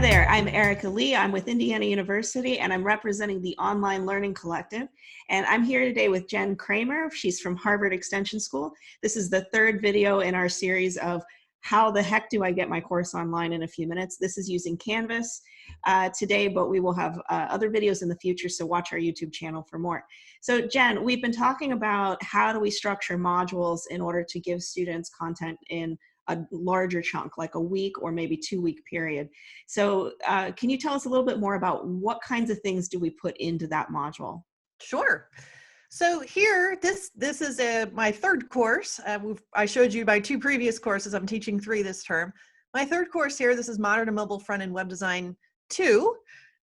there, I'm Erica Lee. I'm with Indiana University and I'm representing the Online Learning Collective. And I'm here today with Jen Kramer. She's from Harvard Extension School. This is the third video in our series of how the heck do I get my course online in a few minutes. This is using Canvas today, but we will have other videos in the future, so watch our YouTube channel for more. So Jen, we've been talking about how do we structure modules in order to give students content in a larger chunk, like a week or maybe 2-week period. So can you tell us a little bit more about what kinds of things do we put into that module? Sure. So here, this is my third course. I showed you my 2 previous courses. I'm teaching 3 this term. My third course here, this is Modern and Mobile Front-End Web Design 2.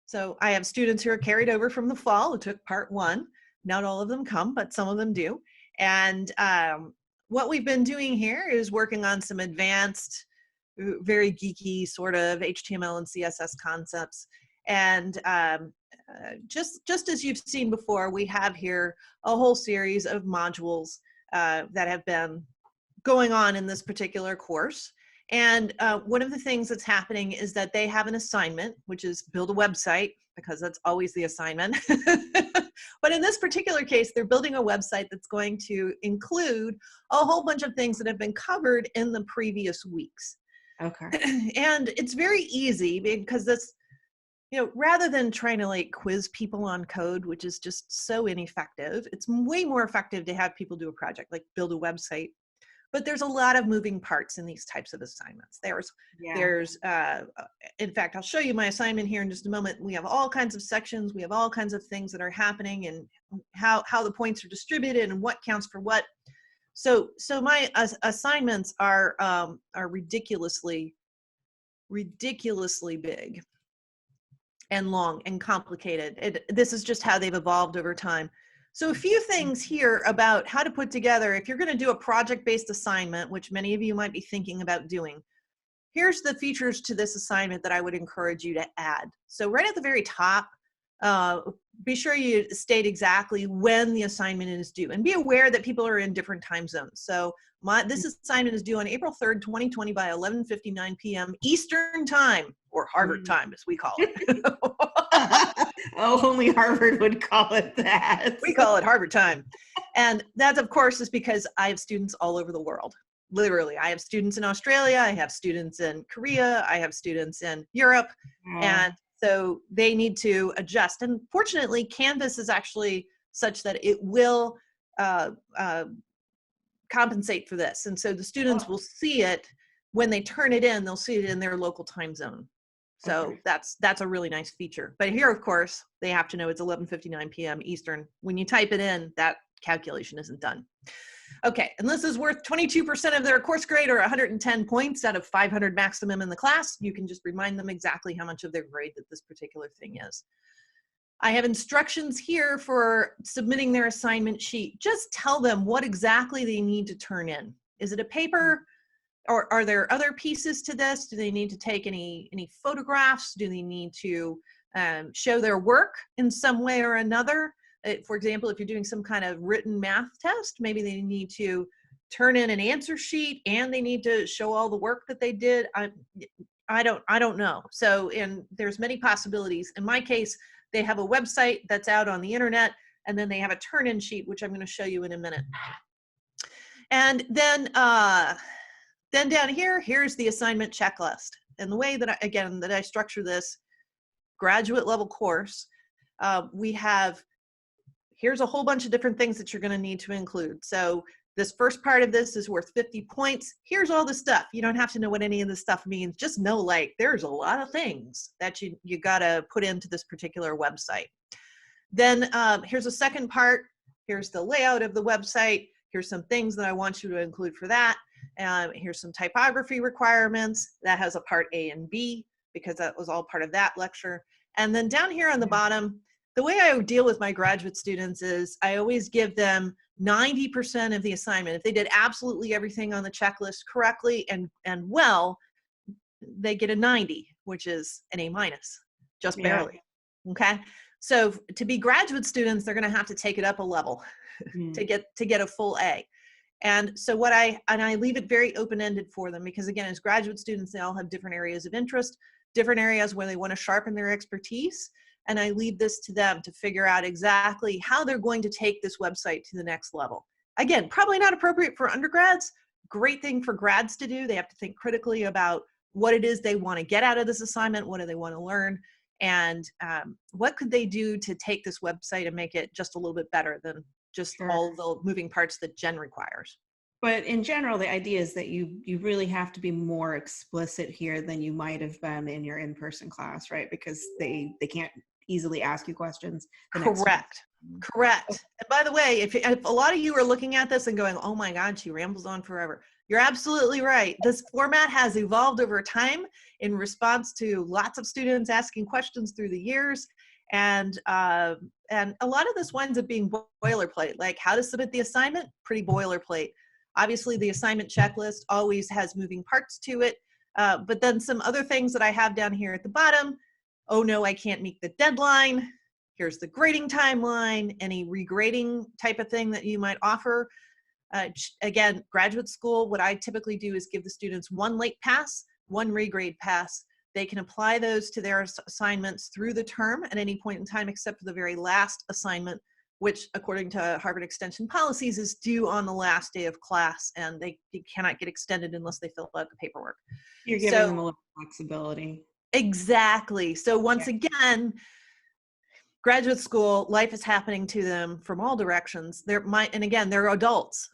So I have students who are carried over from the fall who took part 1. Not all of them come, but some of them do. And what we've been doing here is working on some advanced, very geeky sort of HTML and CSS concepts. And just as you've seen before, we have here a whole series of modules that have been going on in this particular course. And one of the things that's happening is that they have an assignment, which is build a website, because that's always the assignment. But in this particular case, they're building a website that's going to include a whole bunch of things that have been covered in the previous weeks. Okay. And it's very easy because this, rather than trying to like quiz people on code, which is just so ineffective, it's way more effective to have people do a project, like build a website. But there's a lot of moving parts in these types of assignments. In fact, I'll show you my assignment here in just a moment. We have all kinds of sections. We have all kinds of things that are happening and how the points are distributed and what counts for what. So my assignments are ridiculously big and long and complicated. This is just how they've evolved over time. So a few things here about how to put together, if you're going to do a project-based assignment, which many of you might be thinking about doing, here's the features to this assignment that I would encourage you to add. So right at the very top, be sure you state exactly when the assignment is due and be aware that people are in different time zones. So this assignment is due on April 3rd, 2020 by 11:59 p.m. Eastern time, or Harvard time as we call it. Oh, only Harvard would call it that. We call it Harvard time. And that, of course, is because I have students all over the world. Literally, I have students in Australia, I have students in Korea, I have students in Europe, and so they need to adjust. And fortunately, Canvas is actually such that it will compensate for this. And so the students will see it when they turn it in, they'll see it in their local time zone. So that's a really nice feature. But here, of course, they have to know it's 11:59 p.m. Eastern. When you type it in, that calculation isn't done. Okay, and this is worth 22% of their course grade, or 110 points out of 500 maximum in the class. You can just remind them exactly how much of their grade that this particular thing is. I have instructions here for submitting their assignment sheet. Just tell them what exactly they need to turn in. Is it a paper? Or are there other pieces to this? Do they need to take any photographs? Do they need to show their work in some way or another? For example, if you're doing some kind of written math test, maybe they need to turn in an answer sheet and they need to show all the work that they did. I don't know. So, and there's many possibilities. In my case, they have a website that's out on the internet, and then they have a turn-in sheet, which I'm going to show you in a minute. And then down here, here's the assignment checklist. And the way that I structure this graduate level course, here's a whole bunch of different things that you're going to need to include. So this first part of this is worth 50 points. Here's all the stuff. You don't have to know what any of this stuff means. Just know, like, there's a lot of things that you got to put into this particular website. Then here's a second part. Here's the layout of the website. Here's some things that I want you to include for that. Here's some typography requirements. That has a part A and B, because that was all part of that lecture. And then down here on the bottom, the way I deal with my graduate students is I always give them 90% of the assignment. If they did absolutely everything on the checklist correctly and well, they get a 90, which is an A-, just barely. Okay. So to be graduate students, they're going to have to take it up a level to get a full A. And so I leave it very open-ended for them, because again, as graduate students, they all have different areas of interest, different areas where they want to sharpen their expertise. And I leave this to them to figure out exactly how they're going to take this website to the next level. Again, probably not appropriate for undergrads. Great thing for grads to do. They have to think critically about what it is they want to get out of this assignment, what do they want to learn, and what could they do to take this website and make it just a little bit better than just Sure. all the moving parts that Jen requires. But in general, the idea is that you really have to be more explicit here than you might have been in your in-person class, right? Because they can't easily ask you questions the next time. Correct. And by the way, if a lot of you are looking at this and going, oh my God, she rambles on forever, you're absolutely right. This format has evolved over time in response to lots of students asking questions through the years. And a lot of this winds up being boilerplate, like how to submit the assignment, pretty boilerplate. Obviously, the assignment checklist always has moving parts to it, but then some other things that I have down here at the bottom. Oh no, I can't meet the deadline. Here's the grading timeline, any regrading type of thing that you might offer. Again, graduate school, what I typically do is give the students one late pass, one regrade pass. They can apply those to their assignments through the term at any point in time, except for the very last assignment, which according to Harvard Extension policies is due on the last day of class, and they cannot get extended unless they fill out the paperwork. You're giving them a little flexibility. Exactly. So once again, graduate school, life is happening to them from all directions. And again, they're adults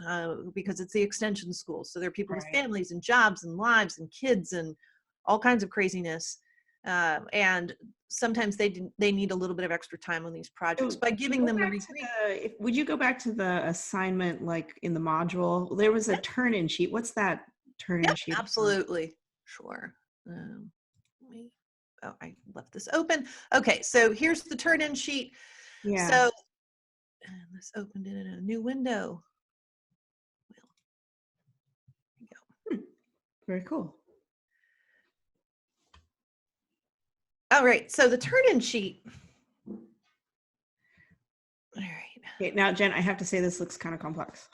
because it's the extension school. So there are people with families and jobs and lives and kids and all kinds of craziness. And sometimes they need a little bit of extra time on these projects by giving them would you go back to the assignment, like in the module? There was a turn-in sheet. What's that turn-in sheet? Absolutely. Sure. Oh, I left this open. Okay, so here's the turn-in sheet. Yeah. So this opened it in a new window. Well, there you go. Very cool. All right, so the turn-in sheet. All right. Okay, now, Jen, I have to say this looks kind of complex.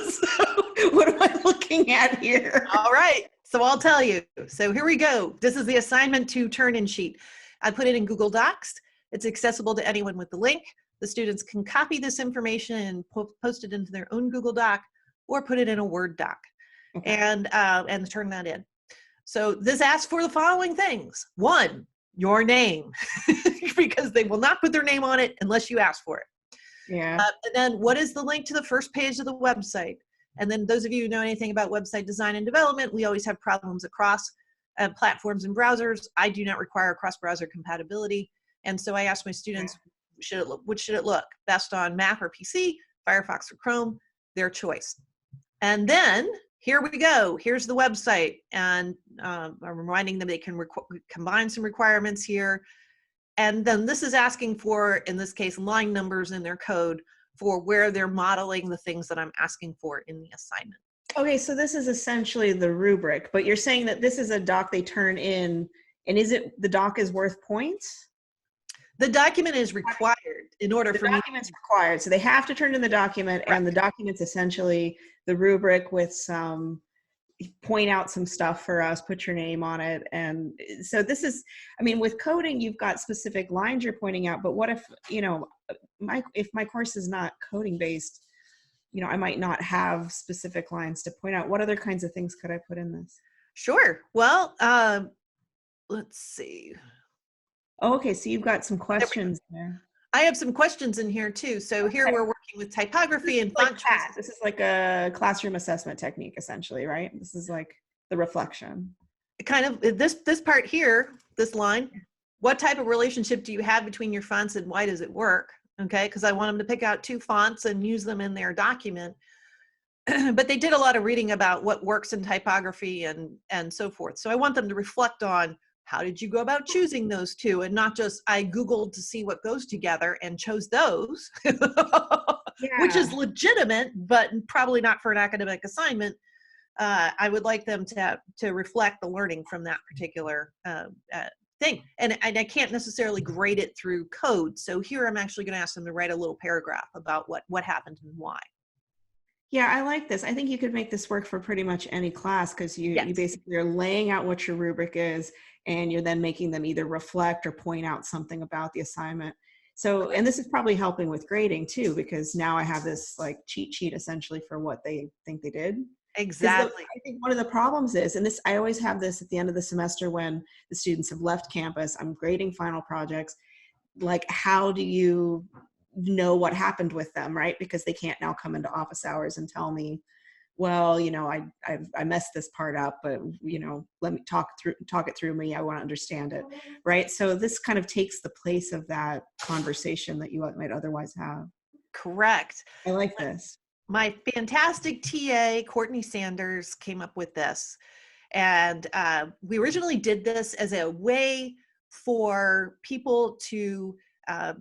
So what am I looking at here? All right, so I'll tell you. So here we go. This is the assignment 2 turn-in sheet. I put it in Google Docs. It's accessible to anyone with the link. The students can copy this information and post it into their own Google Doc or put it in a Word doc and turn that in. So this asks for the following things. 1, your name, because they will not put their name on it unless you ask for it. Yeah. And then what is the link to the first page of the website? And then those of you who know anything about website design and development, we always have problems across platforms and browsers. I do not require cross-browser compatibility. And so I ask my students, which should it look? Best on Mac or PC, Firefox or Chrome, their choice. And then here we go. Here's the website. And I'm reminding them they can combine some requirements here. And then this is asking for, in this case, line numbers in their code for where they're modeling the things that I'm asking for in the assignment. Okay, so this is essentially the rubric, but you're saying that this is a doc they turn in, and is it the doc is worth points? The document is required in order for me. The document's required, so they have to turn in the document, and the document's essentially the rubric with some, point out some stuff for us, put your name on it. And so this is, I mean, with coding, you've got specific lines you're pointing out, but what if, you know, if my course is not coding based, you know, I might not have specific lines to point out. What other kinds of things could I put in this? Sure. Well, let's see. Oh, okay, so you've got some questions there. I have some questions in here too. So here we're working with typography and font choice. This is like a classroom assessment technique, essentially, right? This is like the reflection. Kind of this part here, this line. What type of relationship do you have between your fonts and why does it work? Okay, because I want them to pick out 2 fonts and use them in their document. But they did a lot of reading about what works in typography and so forth. So I want them to reflect on how did you go about choosing those 2 and not just I Googled to see what goes together and chose those, which is legitimate, but probably not for an academic assignment. I would like them to reflect the learning from that particular thing. And I can't necessarily grade it through code. So here I'm actually going to ask them to write a little paragraph about what happened and why. Yeah, I like this. I think you could make this work for pretty much any class because you Yes, basically are laying out what your rubric is and you're then making them either reflect or point out something about the assignment. So, and this is probably helping with grading too, because now I have this like cheat sheet essentially for what they think they did. Because exactly. I think one of the problems is, and this, I always have this at the end of the semester when the students have left campus, I'm grading final projects, like how do you know what happened with them, right? Because they can't now come into office hours and tell me, well, I messed this part up, but let me talk it through me. I want to understand it, right? So this kind of takes the place of that conversation that you might otherwise have. Correct. I like this. My fantastic TA, Courtney Sanders, came up with this. And we originally did this as a way for people uh,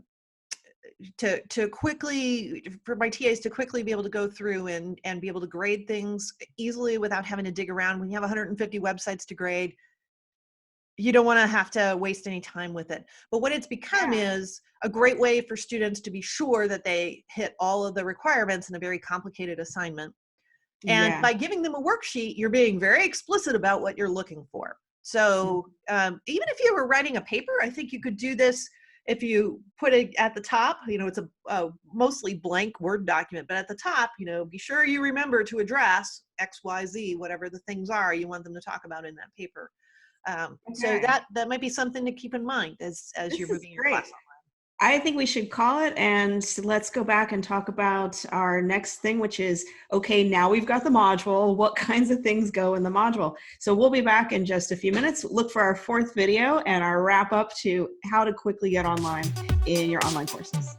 to quickly, for my TAs to quickly be able to go through and be able to grade things easily without having to dig around. When you have 150 websites to grade, you don't want to have to waste any time with it. But what it's become Yeah. is a great way for students to be sure that they hit all of the requirements in a very complicated assignment. And Yeah. by giving them a worksheet, you're being very explicit about what you're looking for. So even if you were writing a paper, I think you could do this if you put it at the top. It's a mostly blank Word document, but at the top, be sure you remember to address X, Y, Z, whatever the things are you want them to talk about in that paper. So Okay. that might be something to keep in mind as This you're is moving your great. class on. I think we should call it, and let's go back and talk about our next thing, which is, okay, now we've got the module. What kinds of things go in the module? So we'll be back in just a few minutes. Look for our fourth video and our wrap up to how to quickly get online in your online courses.